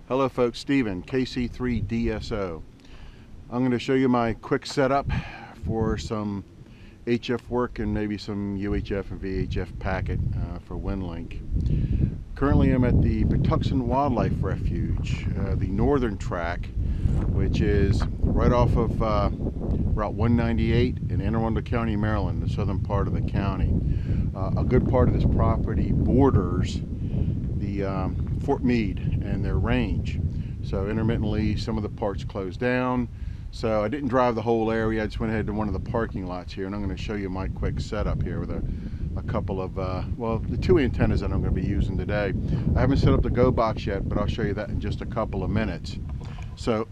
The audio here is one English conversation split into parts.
Hello folks, Steven, KC3DSO. I'm going to show you my quick setup for some HF work and maybe some UHF and VHF packet for Winlink. Currently I'm at the Patuxent Wildlife Refuge, the northern track, which is right off of Route 198 in Anne Arundel County, Maryland, the southern part of the county. A good part of this property borders the Fort Meade and their range. So intermittently some of the parts closed down. So I didn't drive the whole area. I just went ahead to one of the parking lots here, and I'm going to show you my quick setup here with a couple of, well, the two antennas that I'm going to be using today. I haven't set up the Go box yet, but I'll show you that in just a couple of minutes. So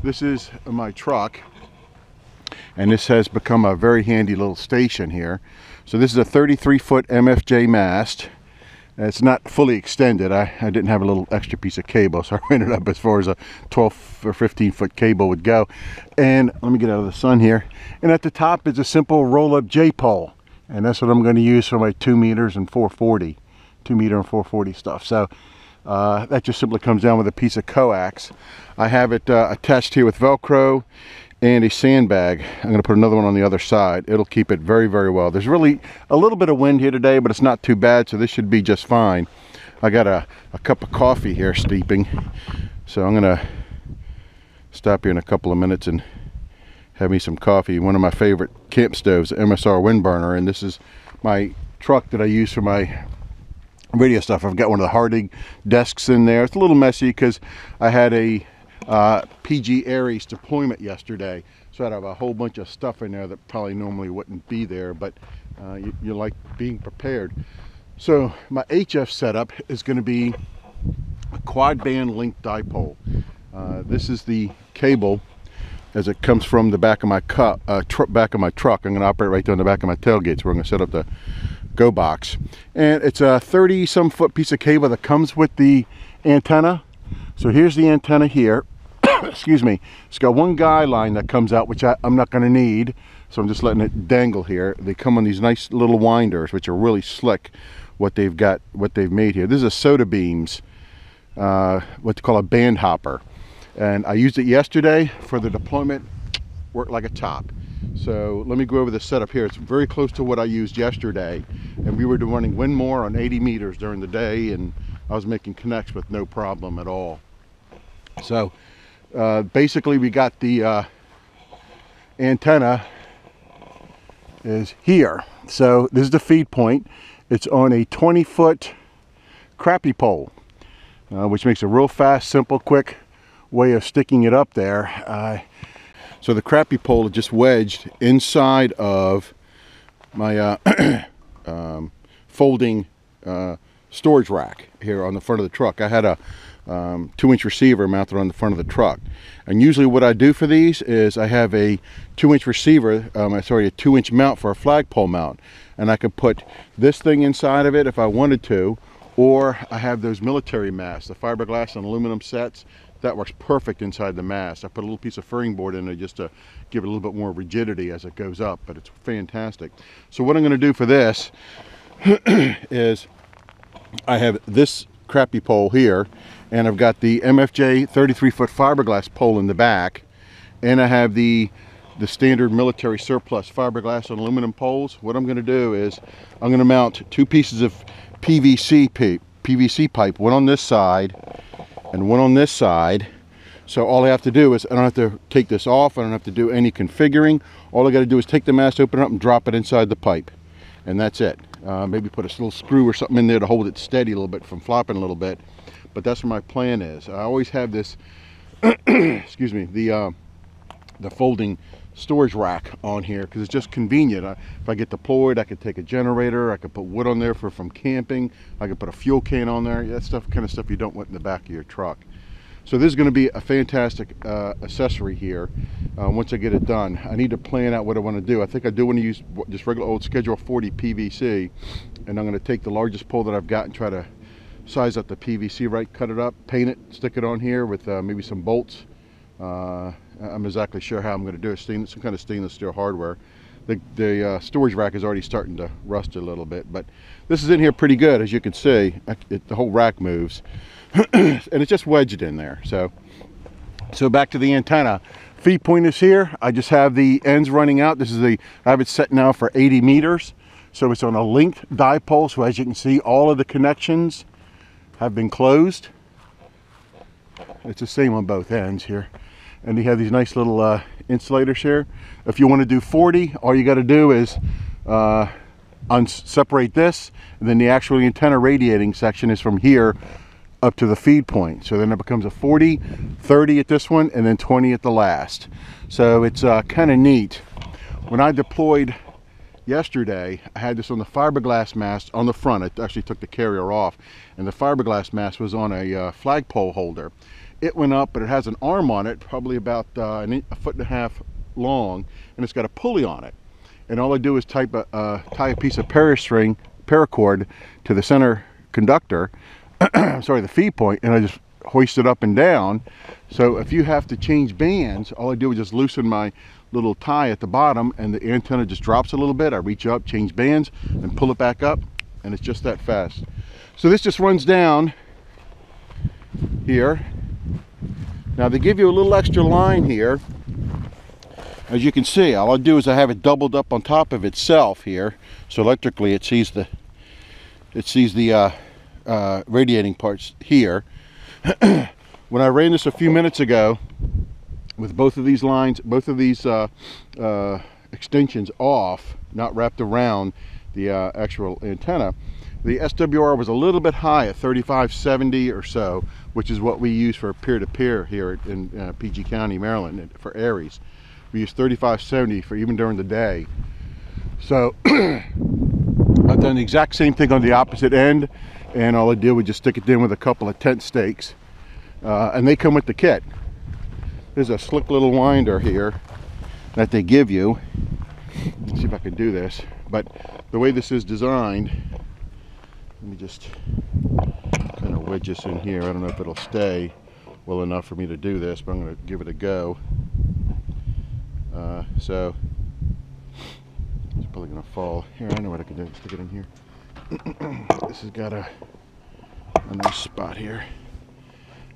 this is my truck, and this has become a very handy little station here. So this is a 33-foot MFJ mast. It's not fully extended. I didn't have a little extra piece of cable, so I ran it up as far as a 12 or 15-foot cable would go. And let me get out of the sun here. And at the top is a simple roll-up J-pole, and that's what I'm going to use for my 2 meters and 440, 2 meter and 440 stuff. So that just simply comes down with a piece of coax. I have it attached here with Velcro and a sandbag. I'm going to put another one on the other side. It'll keep it very, very well. There's really a little bit of wind here today, but it's not too bad, so this should be just fine. I got a cup of coffee here steeping, so I'm going to stop here in a couple of minutes and have me some coffee. One of my favorite camp stoves, MSR wind burner, and this is my truck that I use for my radio stuff. I've got one of the Harding desks in there. It's a little messy because I had a PG Aries deployment yesterday, so I have a whole bunch of stuff in there that probably normally wouldn't be there, but you like being prepared. So my HF setup is going to be a quad band link dipole. This is the cable as it comes from the back of my back of my truck. I'm going to operate right there on the back of my tailgate, so we're going to set up the Go box, and it's a 30-some foot piece of cable that comes with the antenna. So here's the antenna here. Excuse me. It's got one guy line that comes out, which I'm not going to need, so I'm just letting it dangle here. They come on these nice little winders, which are really slick. What they've made here. This is a SOTABEAMS, what they call a band hopper, and I used it yesterday for the deployment. Worked like a top. So let me go over the setup here. It's very close to what I used yesterday, and we were running Winmor on 80 meters during the day, and I was making connects with no problem at all. So basically we got the antenna is here. So this is the feed point. It's on a 20-foot Crappie pole, which makes a real fast, simple, quick way of sticking it up there. So the Crappie pole is just wedged inside of my folding storage rack here on the front of the truck. I had a 2-inch receiver mounted on the front of the truck, and usually what I do for these is I have a 2-inch receiver, a 2-inch mount for a flagpole mount, and I could put this thing inside of it if I wanted to, or I have those military masts, the fiberglass and aluminum sets. That works perfect inside the mast. I put a little piece of furring board in there just to give it a little bit more rigidity as it goes up, but it's fantastic. So what I'm going to do for this is I have this Crappie pole here, and I've got the MFJ 33-foot fiberglass pole in the back, and I have the standard military surplus fiberglass and aluminum poles. What I'm going to do is I'm going to mount 2 pieces of PVC pipe, one on this side and one on this side. So all I have to do is, I don't have to take this off, I don't have to do any configuring. All I got to do is take the mast, open it up, and drop it inside the pipe, and that's it. Maybe put a little screw or something in there to hold it steady a little bit from flopping a little bit, but that's what my plan is. I always have this excuse me, the folding storage rack on here because it's just convenient. If I get deployed, I could take a generator, I could put wood on there from camping, I could put a fuel can on there. That's kind of stuff you don't want in the back of your truck. So this is going to be a fantastic accessory here once I get it done. I need to plan out what I want to do. I think I do want to use just regular old Schedule 40 PVC, and I'm going to take the largest pole that I've got and try to size up the PVC right, cut it up, paint it, stick it on here with maybe some bolts. I'm exactly sure how I'm going to do it. Some kind of stainless steel hardware. The storage rack is already starting to rust a little bit, but this is in here pretty good, as you can see. The whole rack moves. and it's just wedged in there. So back to the antenna. Feed point is here. I just have the ends running out. I have it set now for 80 meters. So it's on a linked dipole. So as you can see, all of the connections have been closed. It's the same on both ends here. And you have these nice little insulators here. If you want to do 40, all you got to do is separate this, and then the actual antenna radiating section is from here up to the feed point. So then it becomes a 40, 30 at this one, and then 20 at the last. So it's kind of neat. When I deployed yesterday, I had this on the fiberglass mast on the front. I actually took the carrier off, and the fiberglass mast was on a flagpole holder. It went up, but it has an arm on it, probably about a 1.5 foot long, and it's got a pulley on it. And all I do is tie a piece of paracord to the center conductor, sorry, the feed point, and I just hoist it up and down. So if you have to change bands, all I do is just loosen my little tie at the bottom, and the antenna just drops a little bit. I reach up, change bands, and pull it back up, and it's just that fast. So this just runs down here. Now they give you a little extra line here. As you can see, all I do is I have it doubled up on top of itself here, so electrically it sees the radiating parts here. When I ran this a few minutes ago with both of these lines, both of these extensions off, not wrapped around the actual antenna, the SWR was a little bit high at 3570 or so, which is what we use for peer-to-peer here in PG County, Maryland, for Aries. We use 3570 for even during the day. So I've done the exact same thing on the opposite end, and all I did was just stick it in with a couple of tent stakes, and they come with the kit. There's a slick little winder here that they give you. Let's see if I can do this. But the way this is designed, let me just kind of wedge this in here. I don't know if it'll stay well enough for me to do this, but I'm going to give it a go. So it's probably going to fall. Here, I know what I can do. Stick it in here. This has got a nice spot here.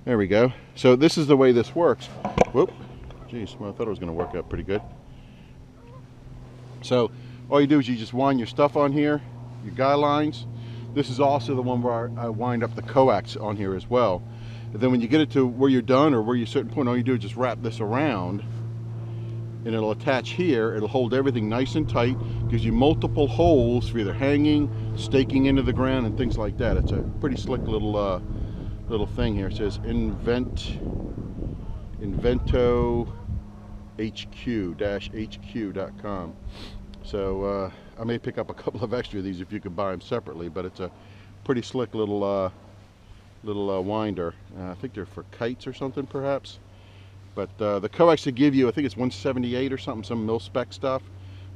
There we go. So this is the way this works. Whoop. Geez, well, I thought it was going to work out pretty good. So all you do is you just wind your stuff on here, your guy lines. This is also the one where I wind up the coax on here as well. And then when you get it to where you're done, or where you're certain point, all you do is just wrap this around, and it'll attach here. It'll hold everything nice and tight, gives you multiple holes for either hanging, staking into the ground, and things like that. It's a pretty slick little thing here. It says inventohq-hq.com. So I may pick up a couple of extra of these if you could buy them separately, but it's a pretty slick little winder. I think they're for kites or something, perhaps. But the coax they give you, I think it's 178 or something, some mil-spec stuff.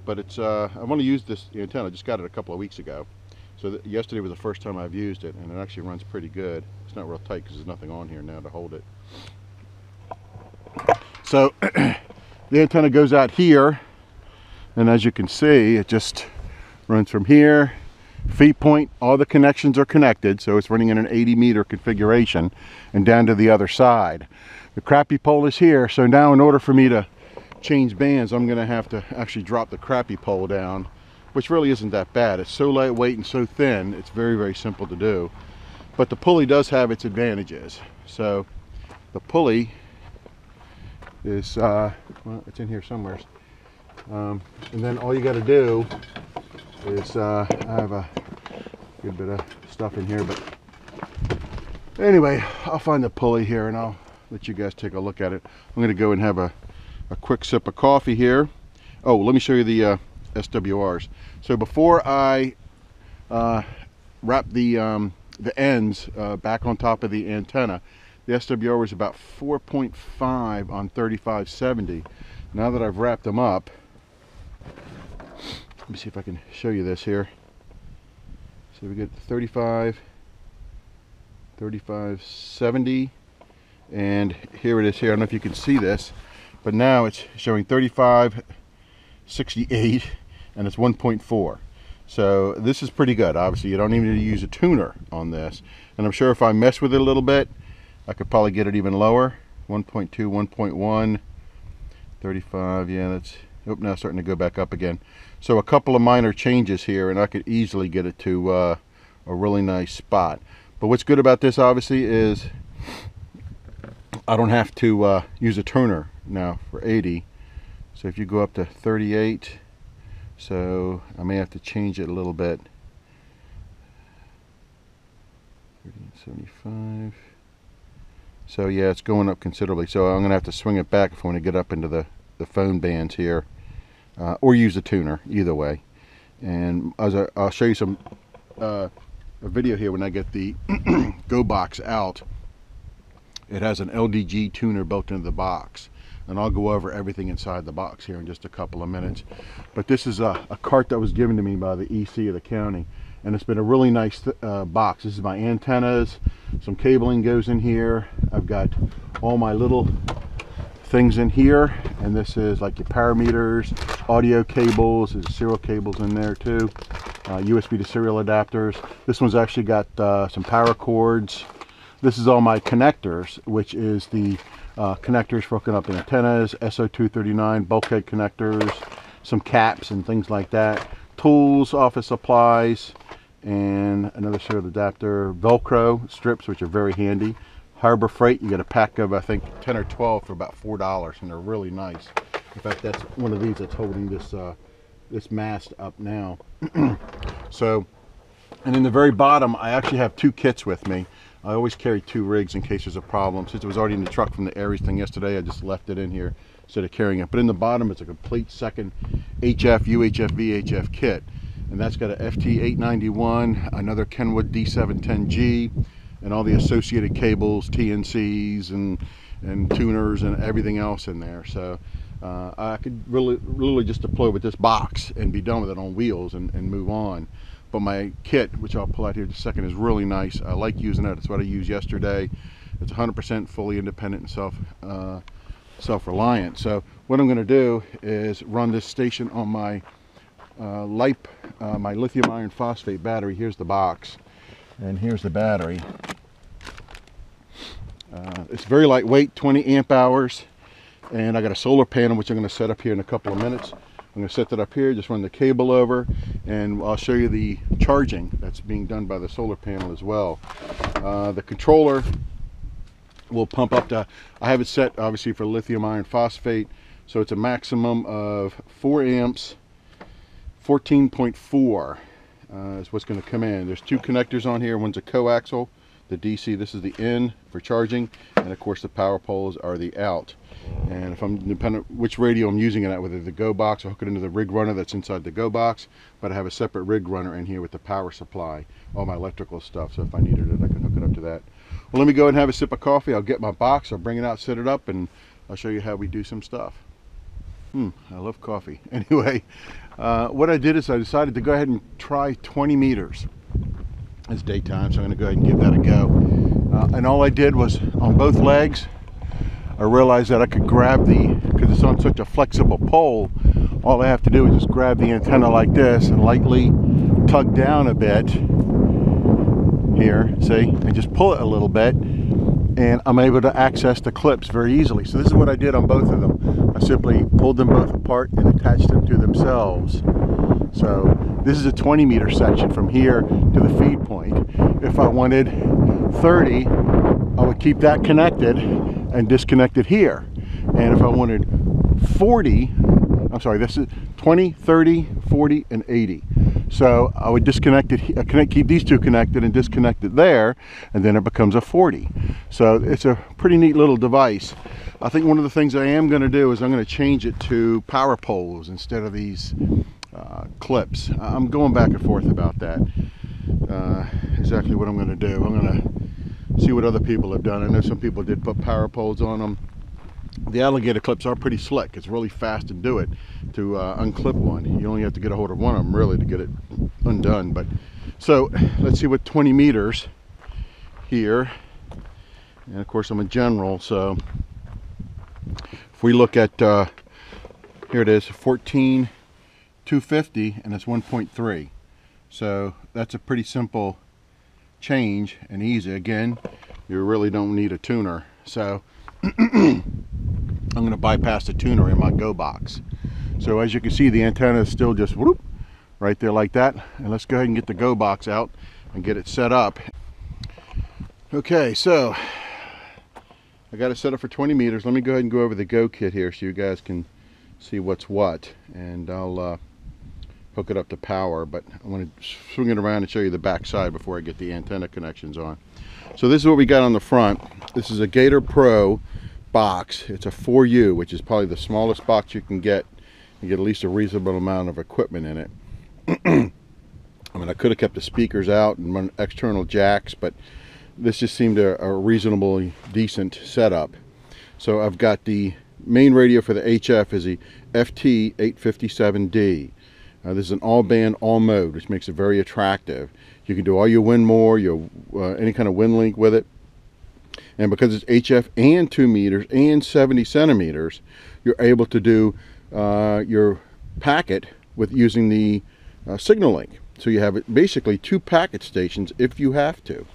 But it's I want to use this antenna. I just got it a couple of weeks ago. So yesterday was the first time I've used it, and it actually runs pretty good. It's not real tight because there's nothing on here now to hold it. So the antenna goes out here, and as you can see, it just runs from here, feed point, all the connections are connected, so it's running in an 80 meter configuration, and down to the other side. The Crappie pole is here, so now in order for me to change bands, I'm going to have to actually drop the Crappie pole down, which really isn't that bad. It's so lightweight and so thin, it's very, very simple to do. But the pulley does have its advantages. So the pulley is, well, it's in here somewhere. And then all you got to do is, I have a good bit of stuff in here, but anyway, I'll find the pulley here and I'll let you guys take a look at it. I'm going to go and have a quick sip of coffee here. Oh, let me show you the SWRs. So before I wrap the ends back on top of the antenna, the SWR was about 4.5 on 3570. Now that I've wrapped them up, let me see if I can show you this here. So we get 3570, and here it is here. I don't know if you can see this, but now it's showing 3568, and it's 1.4. So this is pretty good. Obviously you don't even need to use a tuner on this, and I'm sure if I mess with it a little bit I could probably get it even lower. 1.2, 1.1, 35. Yeah, that's, oh, now it's starting to go back up again. So a couple of minor changes here and I could easily get it to a really nice spot. But what's good about this obviously is I don't have to use a tuner now for 80. So if you go up to 38, so I may have to change it a little bit. 75. So yeah, it's going up considerably. So I'm gonna have to swing it back if I want to get up into the phone bands here, or use a tuner, either way. And I'll show you some a video here when I get the Go box out. It has an LDG tuner built into the box, and I'll go over everything inside the box here in just a couple of minutes. But this is a cart that was given to me by the EC of the county, and it's been a really nice box. This is my antennas, some cabling goes in here. I've got all my little things in here, and this is like your power meters, audio cables, there's serial cables in there too, USB to serial adapters. This one's actually got some power cords. This is all my connectors, which is the connectors for hooking up the antennas, SO239 bulkhead connectors, some caps and things like that, tools, office supplies, and another serial adapter, Velcro strips, which are very handy. Harbor Freight, you get a pack of I think 10 or 12 for about $4, and they're really nice. In fact, that's one of these that's holding this this mast up now. So, and in the very bottom I actually have two kits with me. I always carry two rigs in case there's a problem. Since it was already in the truck from the Aries thing yesterday, I just left it in here instead of carrying it. But in the bottom it's a complete second HF, UHF, VHF kit, and that's got a FT891, another Kenwood D710G, and all the associated cables, TNCs and tuners and everything else in there. So I could really just deploy with this box and be done with it on wheels and move on. But my kit, which I'll pull out here in a second, is really nice. I like using it. It's what I used yesterday. It's 100% fully independent and self-reliant. So what I'm going to do is run this station on my my lithium iron phosphate battery. Here's the box, and here's the battery. It's very lightweight, 20 amp hours, and I got a solar panel which I'm going to set up here in a couple of minutes. I'm going to set that up here, just run the cable over, and I'll show you the charging that's being done by the solar panel as well. The controller will pump up to, I have it set obviously for lithium iron phosphate, so it's a maximum of 4 amps, 14.4 is what's going to come in. There's two connectors on here. One's a coaxial, the DC, this is the in for charging, and of course the power poles are the out. And if I'm dependent which radio I'm using it at, whether the Go box, I'll hook it into the rig runner that's inside the Go box, but I have a separate rig runner in here with the power supply, all my electrical stuff, so if I needed it I can hook it up to that. Well, let me go ahead and have a sip of coffee. I'll get my box, I'll bring it out, set it up, and I'll show you how we do some stuff. I love coffee. Anyway, what I did is I decided to go ahead and try 20 meters. It's daytime, so I'm going to go ahead and give that a go. And all I did was, on both legs, I realized that I could grab because it's on such a flexible pole, all I have to do is just grab the antenna like this and lightly tug down a bit here, see, and just pull it a little bit, and I'm able to access the clips very easily. So this is what I did on both of them. I simply pulled them both apart and attached them to themselves. So this is a 20 meter section from here to the feed point. If I wanted 30, I would keep that connected and disconnect it here. And if I wanted 40, I'm sorry, this is 20, 30, 40, and 80. So I would disconnect it, keep these two connected and disconnect it there, and then it becomes a 40. So it's a pretty neat little device. I think one of the things I am going to do is I'm going to change it to power poles instead of these clips. I'm going back and forth about that. Exactly what I'm going to do. I'm going to see what other people have done. I know some people did put power poles on them. The alligator clips are pretty slick. It's really fast to do it, to unclip one. You only have to get a hold of one of them really to get it undone. But so let's see what 20 meters here, and of course I'm a general, so if we look at here it is, 14,250, and it's 1.3. So that's a pretty simple change and easy. Again, you really don't need a tuner. So I'm going to bypass the tuner in my Go box. So as you can see, the antenna is still just whoop, right there like that. And let's go ahead and get the Go box out and get it set up. Okay, so I got it set up for 20 meters. Let me go ahead and go over the Go kit here so you guys can see what's what. And I'll hook it up to power, but I want to swing it around and show you the back side before I get the antenna connections on. So this is what we got on the front. This is a Gator Pro box. It's a 4U, which is probably the smallest box you can get and get at least a reasonable amount of equipment in it. I mean, I could have kept the speakers out and run external jacks, but this just seemed a reasonably decent setup. So I've got the main radio for the HF is the FT857D. This is an all-band, all-mode, which makes it very attractive. You can do all your Winmor, your any kind of Winlink with it. And because it's HF and 2 meters and 70 centimeters, you're able to do your packet with using the Signalink. So you have basically 2 packet stations if you have to.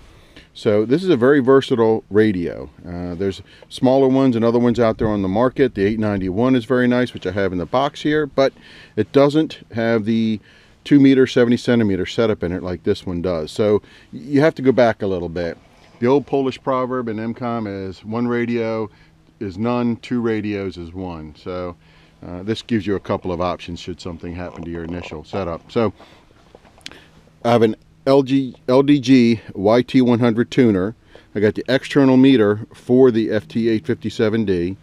So this is a very versatile radio. There's smaller ones and other ones out there on the market. The 891 is very nice, which I have in the box here, but it doesn't have the 2 meter 70 centimeter setup in it like this one does. So you have to go back a little bit. The old Polish proverb in EmComm is 1 radio is none, 2 radios is 1. So this gives you a couple of options should something happen to your initial setup. So I have an LDG YT100 tuner. I got the external meter for the FT857D.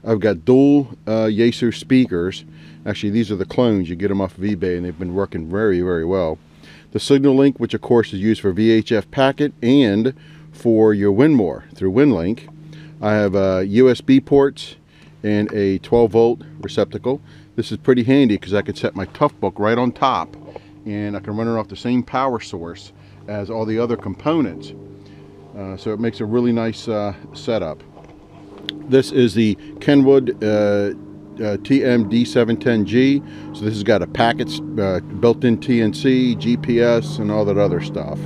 I've got dual Yaesu speakers. Actually, these are the clones. You get them off of eBay, and they've been working very, very well. The Signalink, which of course is used for VHF packet and for your Winmor through Winlink. I have USB ports and a 12-volt receptacle. This is pretty handy because I can set my Toughbook right on top, and I can run it off the same power source as all the other components. So it makes a really nice setup. This is the Kenwood TM-D710G. So this has got a packets, built-in TNC, GPS, and all that other stuff.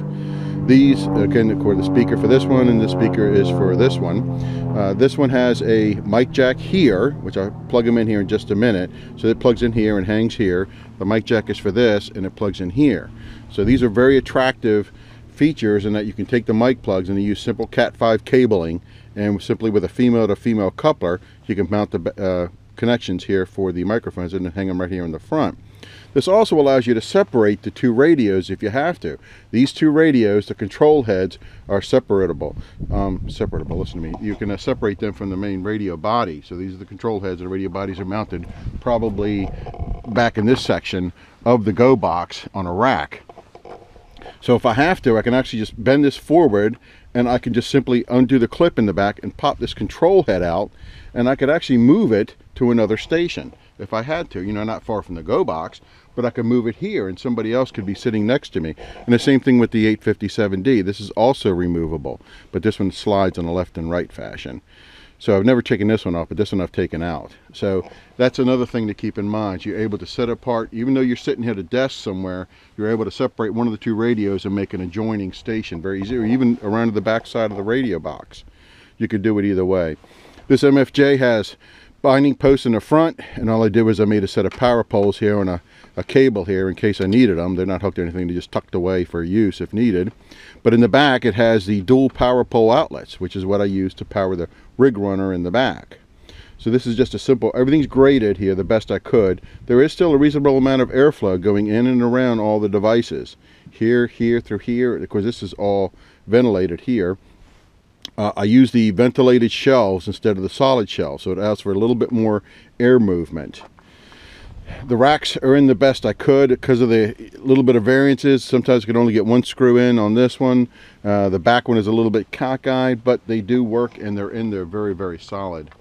These, again, of course, the speaker for this one, and the speaker is for this one. This one has a mic jack here, which I'll plug them in here in just a minute. So it plugs in here and hangs here. The mic jack is for this, and it plugs in here. So these are very attractive features in that you can take the mic plugs and you use simple Cat5 cabling, and simply with a female to female coupler, you can mount the connections here for the microphones and then hang them right here in the front. This also allows you to separate the 2 radios if you have to. These 2 radios, the control heads, are separatable. Listen to me. You can separate them from the main radio body. So these are the control heads, and the radio bodies are mounted probably back in this section of the Go box on a rack. So if I have to, I can actually just bend this forward, and I can just simply undo the clip in the back and pop this control head out, and I could actually move it to another station if I had to. You know, not far from the Go box, but I could move it here and somebody else could be sitting next to me. And the same thing with the 857D. This is also removable, but this one slides on a left and right fashion. So I've never taken this one off, but this one I've taken out. So that's another thing to keep in mind. You're able to set apart, even though you're sitting here at a desk somewhere, you're able to separate one of the 2 radios and make an adjoining station very easy, or even around to the back side of the radio box. You could do it either way. This MFJ has binding posts in the front, and all I did was I made a set of power poles here and a cable here in case I needed them. They're not hooked or anything, they're just tucked away for use if needed. But in the back it has the dual power pole outlets, which is what I use to power the rig runner in the back. So this is just a simple, everything's graded here the best I could. There is still a reasonable amount of airflow going in and around all the devices. Here, here, through here. Of course, this is all ventilated here. I use the ventilated shelves instead of the solid shelves, so it allows for a little bit more air movement. The racks are in the best I could because of the little bit of variances. Sometimes I can only get 1 screw in on this one. The back one is a little bit cockeyed, but they do work, and they're in there very, very solid.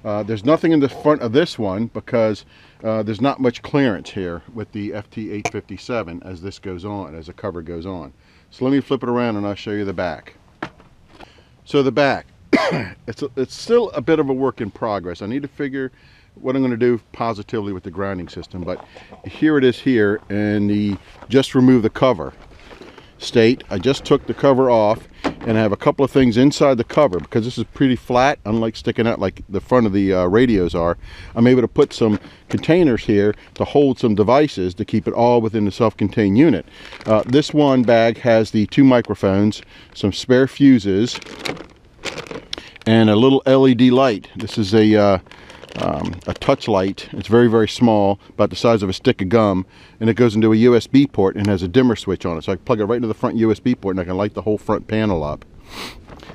There's nothing in the front of this one because there's not much clearance here with the FT857 as this goes on, as the cover goes on. So let me flip it around and I'll show you the back. So the back, it's still a bit of a work in progress. I need to figure what I'm going to do positively with the grounding system. But here it is here, and the just remove the cover state. I just took the cover off, and I have a couple of things inside the cover because this is pretty flat, unlike sticking out like the front of the radios are. I'm able to put some containers here to hold some devices to keep it all within the self-contained unit. This one bag has the 2 microphones, some spare fuses, and a little LED light. This is a touch light. It's very, very small, about the size of a stick of gum, and it goes into a USB port and has a dimmer switch on it. So I can plug it right into the front USB port and I can light the whole front panel up.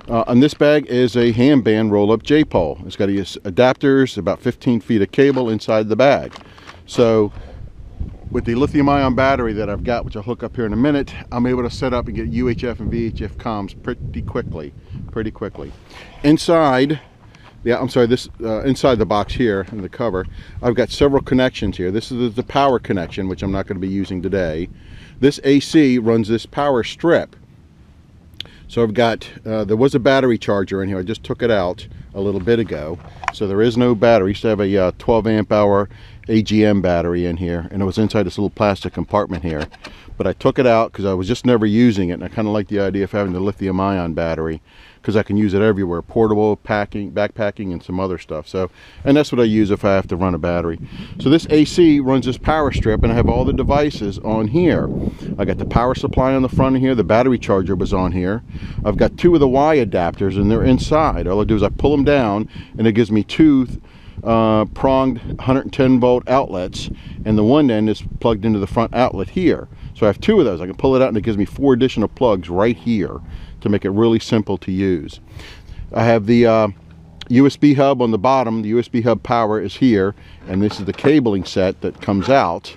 On this bag is a hand band roll-up J-pole. It's got adapters, about 15 feet of cable inside the bag. So with the lithium-ion battery that I've got, which I'll hook up here in a minute, I'm able to set up and get UHF and VHF comms pretty quickly. Inside, inside the box here in the cover, I've got several connections here. This is the power connection, which I'm not going to be using today. This AC runs this power strip. So I've got, there was a battery charger in here. I just took it out a little bit ago. So there is no battery. I used to have a 12 amp hour AGM battery in here, and it was inside this little plastic compartment here. But I took it out because I was just never using it, and I kind of like the idea of having the lithium ion battery because I can use it everywhere, portable, packing, backpacking, and some other stuff. So, and that's what I use if I have to run a battery. So this AC runs this power strip, and I have all the devices on here. I got the power supply on the front of here. The battery charger was on here. I've got 2 of the Y adapters, and they're inside. All I do is I pull them down, and it gives me 2 pronged 110 volt outlets, and the one end is plugged into the front outlet here. So I have 2 of those. I can pull it out, and it gives me 4 additional plugs right here to make it really simple to use. I have the USB hub on the bottom. The USB hub power is here, and this is the cabling set that comes out.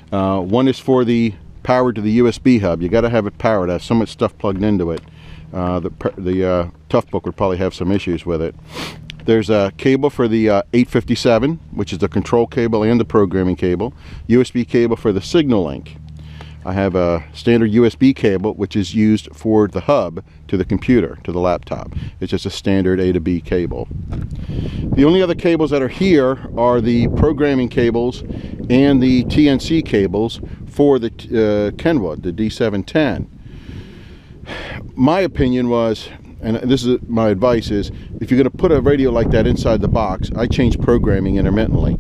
One is for the power to the USB hub. You got to have it powered. I have so much stuff plugged into it. The Tough Book would probably have some issues with it. There's a cable for the 857, which is the control cable and the programming cable. USB cable for the Signalink. I have a standard USB cable, which is used for the hub to the computer, to the laptop. It's just a standard A to B cable. The only other cables that are here are the programming cables and the TNC cables for the Kenwood, the D710. My opinion was, and this is my advice, is if you're going to put a radio like that inside the box, I change programming intermittently.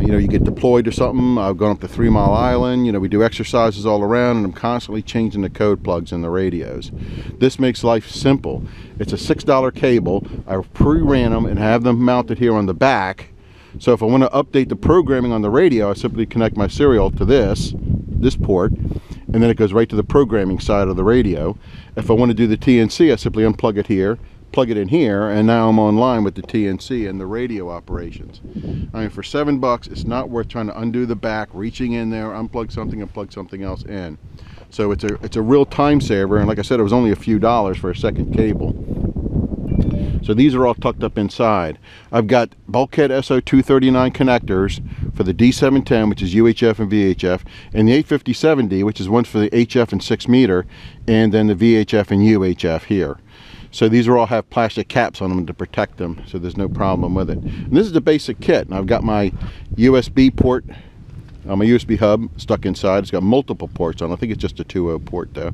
You know, you get deployed to something. I've gone up to 3 Mile Island. You know, we do exercises all around, and I'm constantly changing the code plugs in the radios. This makes life simple. It's a $6 cable. I pre-ran them and have them mounted here on the back. So if I want to update the programming on the radio, I simply connect my serial to this port, and then it goes right to the programming side of the radio. If I want to do the TNC, I simply unplug it here, plug it in here, and now I'm online with the TNC and the radio operations. I mean, for $7, it's not worth trying to undo the back, reaching in there, unplug something and plug something else in. So it's a real time saver, and like I said, it was only a few dollars for a second cable. So these are all tucked up inside. I've got bulkhead SO239 connectors for the D710, which is UHF and VHF, and the 857D, which is one for the HF and 6 meter, and then the VHF and UHF here. So these are all have plastic caps on them to protect them, so there's no problem with it. And this is the basic kit, and I've got my USB port, my USB hub stuck inside. It's got multiple ports on it. I think it's just a 2.0 port though.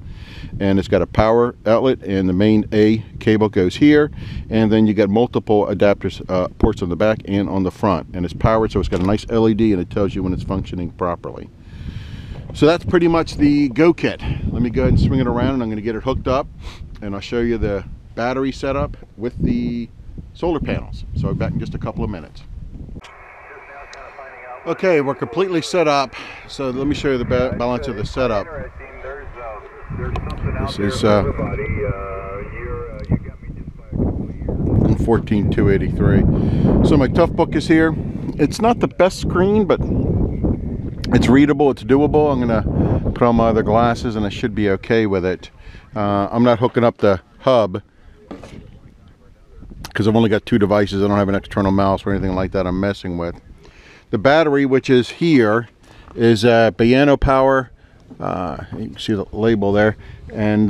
And it's got a power outlet, and the main A cable goes here, and then you got multiple adapters, ports on the back and on the front. And it's powered, so it's got a nice LED, and it tells you when it's functioning properly. So that's pretty much the Go Kit. Let me go ahead and swing it around, and I'm going to get it hooked up, and I'll show you the battery setup with the solar panels. So I'll be back in just a couple of minutes. Okay, we're completely set up, so let me show you the balance of the setup. This is 14283. So my Tough Book is here. It's not the best screen, but it's readable, it's doable. I'm gonna put on my other glasses and I should be okay with it. I'm not hooking up the hub because I've only got 2 devices. I don't have an external mouse or anything like that I'm messing with. The battery, which is here, is a Piano Power. You can see the label there, and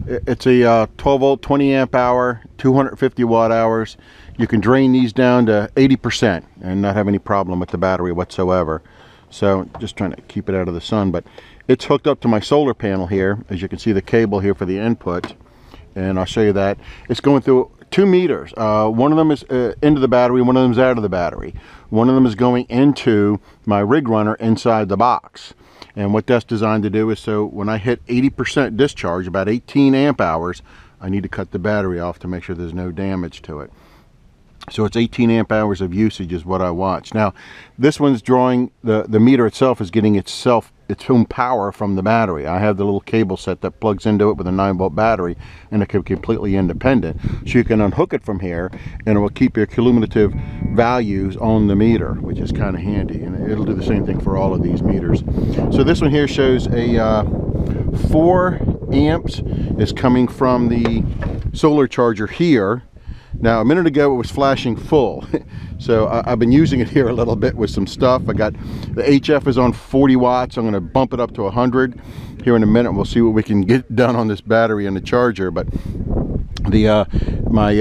it's a 12 volt 20 amp hour 250 watt hours. you can drain these down to 80% and not have any problem with the battery whatsoever. So just trying to keep it out of the sun, but it's hooked up to my solar panel here. As you can see, the cable here for the input, and I'll show you that. It's going through 2 meters. One of them is into the battery, one of them is out of the battery. One of them is going into my rig runner inside the box. And what that's designed to do is, so when I hit 80% discharge, about 18 amp hours, I need to cut the battery off to make sure there's no damage to it. So it's 18 amp hours of usage is what I watch. Now, this one's drawing, the meter itself is getting its own power from the battery. I have the little cable set that plugs into it with a 9-volt battery, and it can be completely independent. So you can unhook it from here, and it will keep your cumulative values on the meter, which is kind of handy. And it'll do the same thing for all of these meters. So this one here shows a 4 amps is coming from the solar charger here. Now, a minute ago it was flashing full, so I've been using it here a little bit with some stuff. I got the HF is on 40 watts. I'm going to bump it up to 100 here in a minute. We'll see what we can get done on this battery and the charger. But the my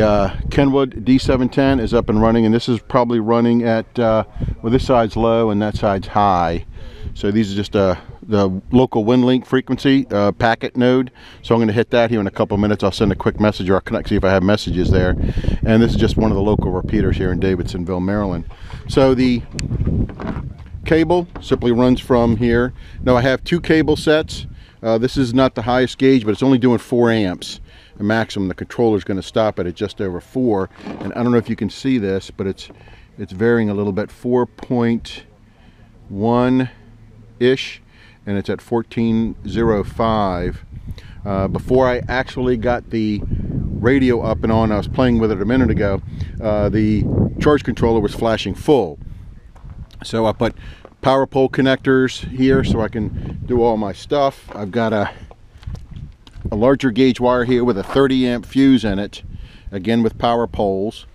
Kenwood D710 is up and running, and this is probably running at well, this side's low and that side's high. So these are just the local Winlink frequency packet node. So I'm going to hit that here in a couple of minutes. I'll send a quick message, or I'll connect, see if I have messages there. And this is just one of the local repeaters here in Davidsonville, Maryland. So the cable simply runs from here. Now I have 2 cable sets. This is not the highest gauge, but it's only doing 4 amps. The maximum. The controller is going to stop it at just over 4. And I don't know if you can see this, but it's varying a little bit. 4.1-ish. And it's at 1405. Before I actually got the radio up and on, I was playing with it a minute ago, the charge controller was flashing full. So I put power pole connectors here so I can do all my stuff. I've got a larger gauge wire here with a 30 amp fuse in it, again with power poles.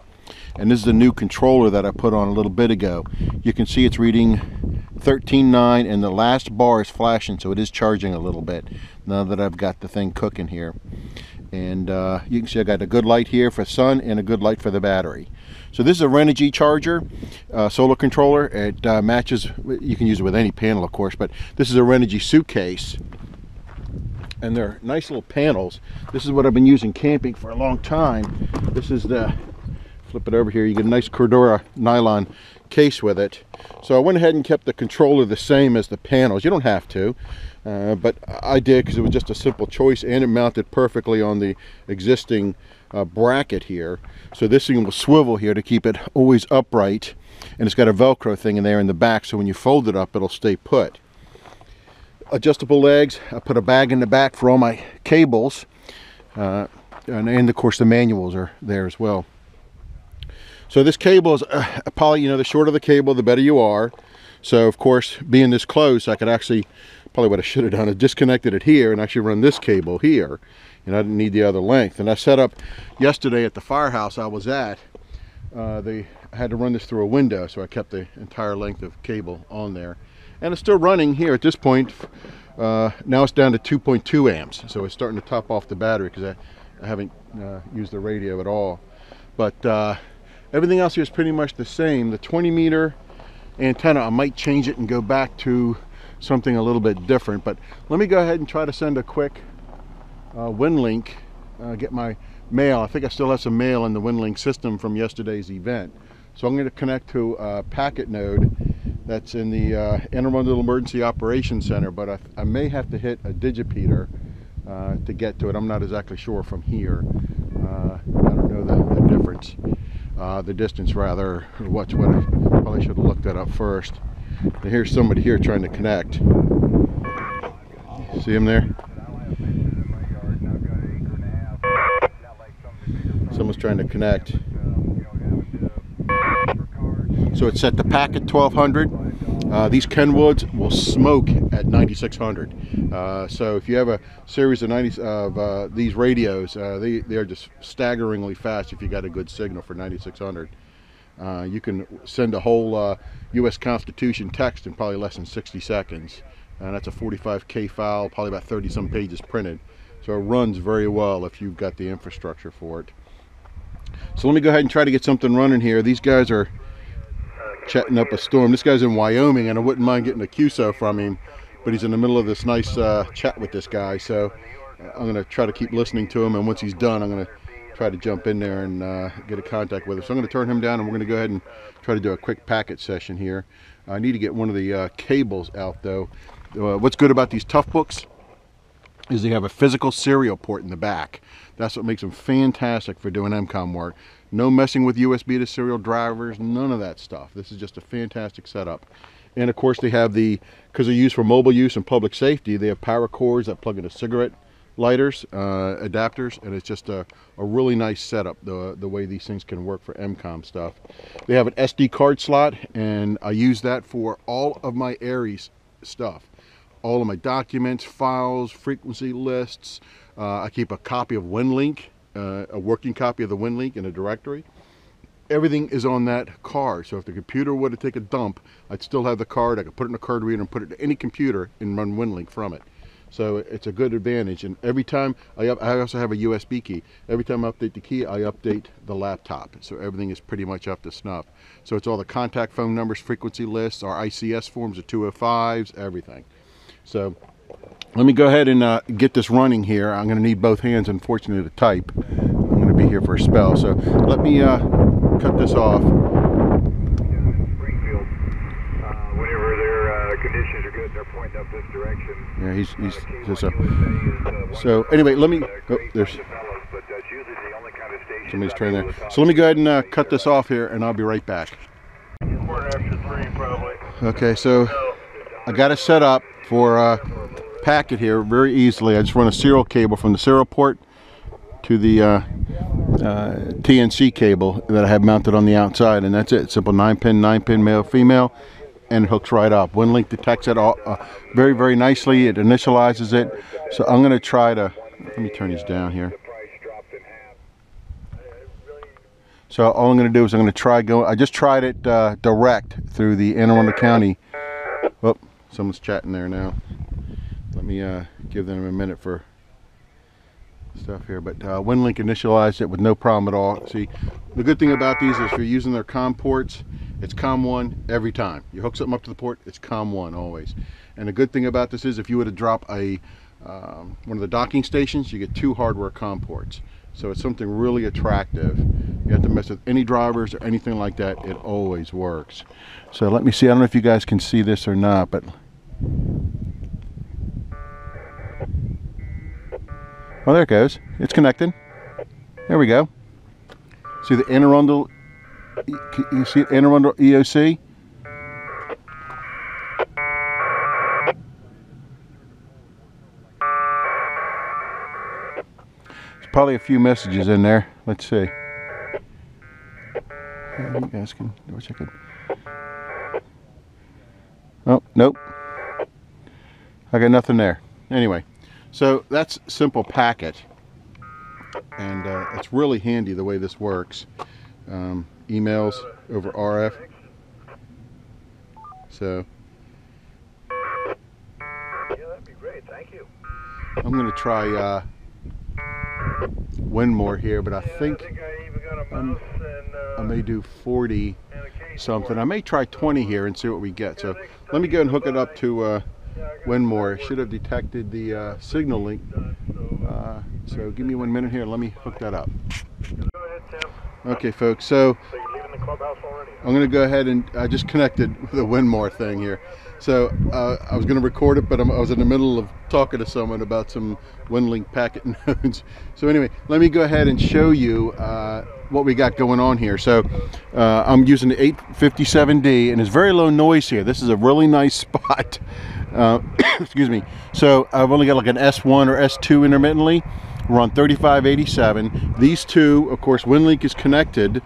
And this is the new controller that I put on a little bit ago. You can see it's reading 13.9 and the last bar is flashing, so it is charging a little bit now that I've got the thing cooking here. And you can see I got a good light here for sun and a good light for the battery. So this is a Renogy charger, solar controller. It matches, you can use it with any panel of course, but this is a Renogy suitcase. And they're nice little panels. This is what I've been using camping for a long time. This is the, flip it over here, you get a nice Cordura nylon case with it. So I went ahead and kept the controller the same as the panels. You don't have to, but I did because it was just a simple choice, and it mounted perfectly on the existing bracket here. So this thing will swivel here to keep it always upright, and it's got a Velcro thing in there in the back, so when you fold it up it'll stay put. Adjustable legs. I put a bag in the back for all my cables, and of course the manuals are there as well. So this cable is probably, you know, the shorter the cable, the better you are. So of course, being this close, I could actually, probably what I should have done is disconnected it here and actually run this cable here. And I didn't need the other length. And I set up yesterday at the firehouse I was at, I had to run this through a window, so I kept the entire length of cable on there. And it's still running here at this point. Now it's down to 2.2 amps. So it's starting to top off the battery because I haven't used the radio at all. But everything else here is pretty much the same. The 20-meter antenna, I might change it and go back to something a little bit different. But let me go ahead and try to send a quick Winlink, get my mail. I think I still have some mail in the Winlink system from yesterday's event. So I'm going to connect to a packet node that's in the Anne Arundel Emergency Operations Center, but I may have to hit a digipeater to get to it. I'm not exactly sure from here. I don't know the difference. The distance rather, or what I probably should have looked that up first. And here's somebody here trying to connect. See him there? Someone's trying to connect. So it's set to packet 1200. These Kenwoods will smoke at 9600. So if you have a series of these radios, they are just staggeringly fast if you got a good signal for 9600. You can send a whole U.S. Constitution text in probably less than 60 seconds. And that's a 45K file, probably about 30 some pages printed. So it runs very well if you've got the infrastructure for it. So let me go ahead and try to get something running here. These guys are chatting up a storm. This guy's in Wyoming, and I wouldn't mind getting a QSO from him, but he's in the middle of this nice chat with this guy. So I'm going to try to keep listening to him, and once he's done, I'm going to try to jump in there and get a contact with him. So I'm going to turn him down, and we're going to go ahead and try to do a quick packet session here. I need to get one of the cables out, though. What's good about these Tough Books is they have a physical serial port in the back. That's what makes them fantastic for doing EmComm work. No messing with USB to serial drivers, none of that stuff. This is just a fantastic setup. And of course they have because they're used for mobile use and public safety, they have power cords that plug into cigarette lighters, adapters, and it's just a really nice setup, the way these things can work for EmComm stuff. They have an SD card slot, and I use that for all of my Aries stuff. All of my documents, files, frequency lists. I keep a copy of Winlink, a working copy of the Winlink in a directory. Everything is on that card, so if the computer were to take a dump, I'd still have the card. I could put it in a card reader and put it to any computer and run Winlink from it. So it's a good advantage. And every time, I also have a USB key. Every time I update the key, I update the laptop. So everything is pretty much up to snuff. So it's all the contact phone numbers, frequency lists, our ICS forms, the 205s, everything. So let me go ahead and get this running here. I'm going to need both hands, unfortunately, to type. I'm going to be here for a spell. So let me cut this off. Springfield, whenever their conditions are good, they're pointing up this direction. Yeah, so anyway, let me. Oh, there's somebody's trying there. So let me go ahead and cut this off here, and I'll be right back. Quarter after 3, probably. Okay, so I got it set up for packet here very easily. I just run a serial cable from the serial port to the TNC cable that I have mounted on the outside, and that's it. Simple 9-pin male female, and it hooks right up. Winlink detects it all very, very nicely. It initializes it. So I'm going to try to, let me turn these down here. So all I'm going to do is I'm going to try I just tried it direct through the Anne Arundel County. Oh, someone's chatting there now. Let me give them a minute for stuff here. But Winlink initialized it with no problem at all. See, the good thing about these is if you're using their COM ports, it's COM1 every time. You hook something up to the port, it's COM1 always. And the good thing about this is if you were to drop one of the docking stations, you get 2 hardware COM ports. So it's something really attractive. You have to mess with any drivers or anything like that, it always works. So let me see, I don't know if you guys can see this or not, but oh, there it goes. It's connected. There we go. See the Anne Arundel, you see Anne Arundel EOC? There's probably a few messages in there. Let's see. You guys can double check it. Oh, nope. I got nothing there. Anyway. So that's simple packet, and it's really handy the way this works. Emails over RF. So yeah, that'd be great. Thank you. I'm going to try Winmor here, but I think I may do 40 something. I may try 20 here and see what we get. So let me go and hook it up to Winmor. Should have detected the Signalink. So give me 1 minute here. Let me hook that up. Go ahead, Tim. Okay, folks. So So you're leaving the clubhouse already? I'm going to go ahead and I just connected with the Winmor thing here. So I was going to record it, but I was in the middle of talking to someone about some Winlink packet nodes. So anyway, let me go ahead and show you what we got going on here. So I'm using the 857D, and there's very low noise here. This is a really nice spot. Excuse me. So I've only got like an S1 or S2 intermittently. We're on 3587. These two, of course, Winlink is connected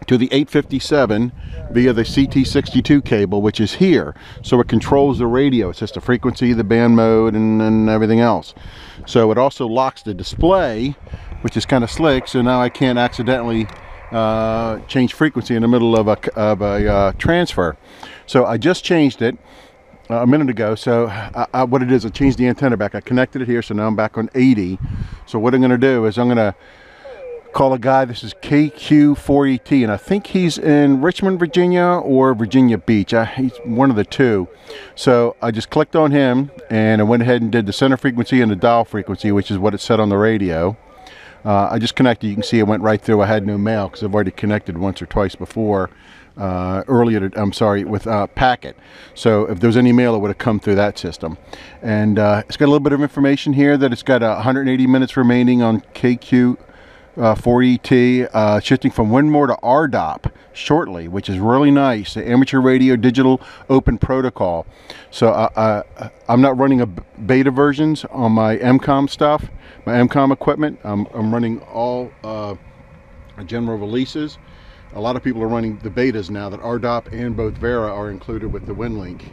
to the 857 via the CT62 cable, which is here. So it controls the radio. It's just the frequency, the band mode, and everything else. So it also locks the display, which is kind of slick. So now I can't accidentally change frequency in the middle of a transfer. So I just changed it a minute ago. So what it is, I changed the antenna back. I connected it here, so now I'm back on 80. So what I'm going to do is I'm going to call a guy. This is KQ4ET, and I think he's in Richmond, Virginia, or Virginia Beach. He's one of the two. So I just clicked on him, and I went ahead and did the center frequency and the dial frequency, which is what it said on the radio. I just connected. You can see it went right through. I had no mail because I've already connected once or twice before. With packet. So if there was any mail, it would have come through that system. And it's got a little bit of information here that it's got 180 minutes remaining on KQ4ET, shifting from Winmor to RDOP shortly, which is really nice. The Amateur Radio Digital Open Protocol. So I'm not running a beta versions on my EmComm stuff, my EmComm equipment. I'm running all general releases. A lot of people are running the betas now that RDOP and both Vera are included with the Winlink.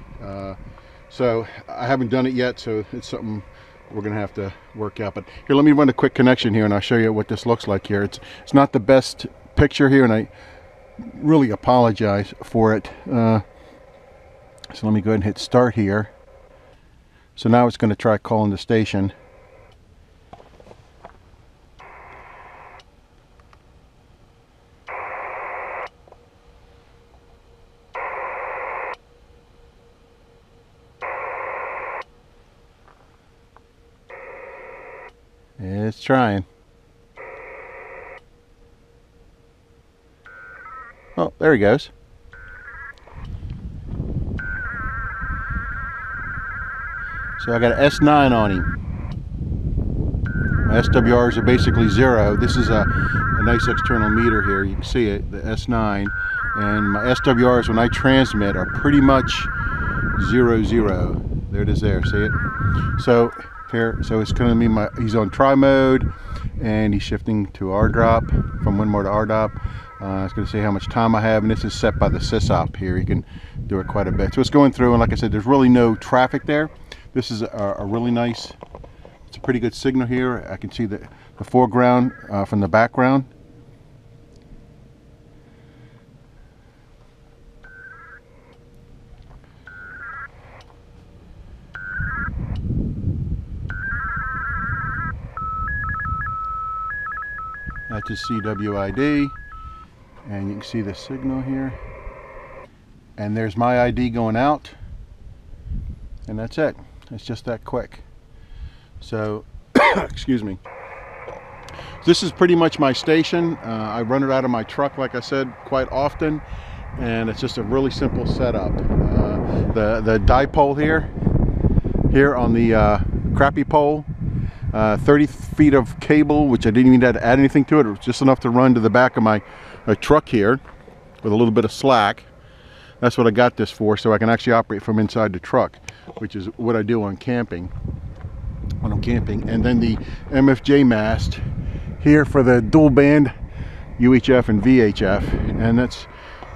So I haven't done it yet, so it's something we're going to have to work out. But here, let me run a quick connection here, and I'll show you what this looks like here. It's not the best picture here, and I really apologize for it. So let me go ahead and hit start here. So now it's going to try calling the station. It's trying. Oh, there he goes. So I got an S9 on him. My SWRs are basically 0. This is a nice external meter here. You can see it, the S9. And my SWRs, when I transmit, are pretty much 0, 0. There it is there, see it? So here, so it's going to be he's on tri mode, and he's shifting to RDOP, from Winmor to RDOP. It's going to say how much time I have, and this is set by the sysop here. You can do it quite a bit. So it's going through, and like I said, there's really no traffic there. This is a really nice, it's a pretty good signal here. I can see the foreground from the background. That's his CWID, and you can see the signal here, and there's my ID going out, and that's it. It's just that quick. So excuse me, this is pretty much my station. I run it out of my truck, like I said, quite often, and it's just a really simple setup. The dipole here on the Crappie pole, 30 feet of cable, which I didn't even have to add anything to it. It was just enough to run to the back of my truck here with a little bit of slack. That's what I got this for, so I can actually operate from inside the truck, which is what I do on camping, when I'm camping. And then the MFJ mast here for the dual band UHF and VHF, and that's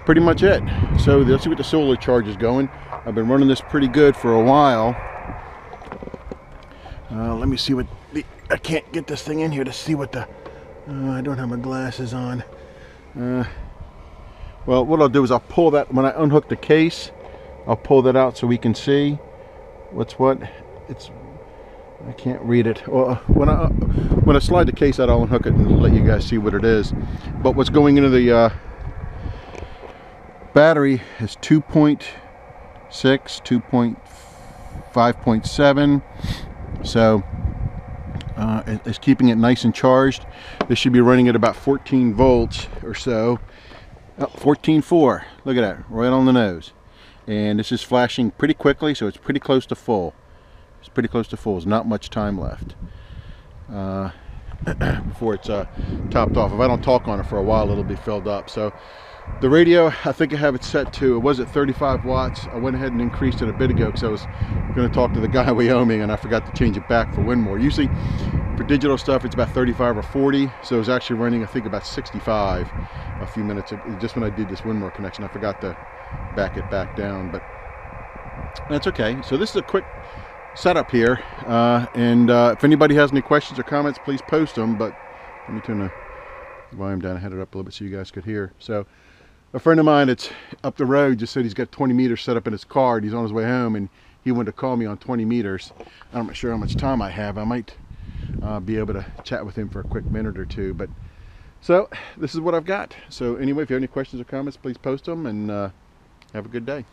pretty much it. So let's see what the solar charge is going. I've been running this pretty good for a while. Let me see what I can't get this thing in here to see what the I don't have my glasses on. Well, what I'll do is I'll pull that when I unhook the case. I'll pull that out so we can see what's what. I can't read it. Well, when I slide the case out, I'll unhook it and let you guys see what it is. But what's going into the battery is 2.6, 5.7. So it's keeping it nice and charged. This should be running at about 14 volts or so. Oh, 14.4. Look at that, right on the nose. And this is flashing pretty quickly, so it's pretty close to full. It's pretty close to full. There's not much time left before it's topped off. If I don't talk on it for a while, it'll be filled up. So the radio, I think I have it set to, it was at 35 watts. I went ahead and increased it a bit ago because I was going to talk to the guy in Wyoming, and I forgot to change it back for Winmor. Usually for digital stuff, it's about 35 or 40. So it was actually running, I think, about 65 a few minutes, just when I did this Winmor connection. I forgot to back it back down, but that's okay. So this is a quick setup here, and if anybody has any questions or comments, please post them. But let me turn the volume down. I had it up a little bit so you guys could hear. So a friend of mine that's up the road just said he's got 20 meters set up in his car, and he's on his way home, and he wanted to call me on 20 meters. I'm not sure how much time I have. I might be able to chat with him for a quick minute or two, but So this is what I've got. So anyway, if you have any questions or comments, please post them, and have a good day.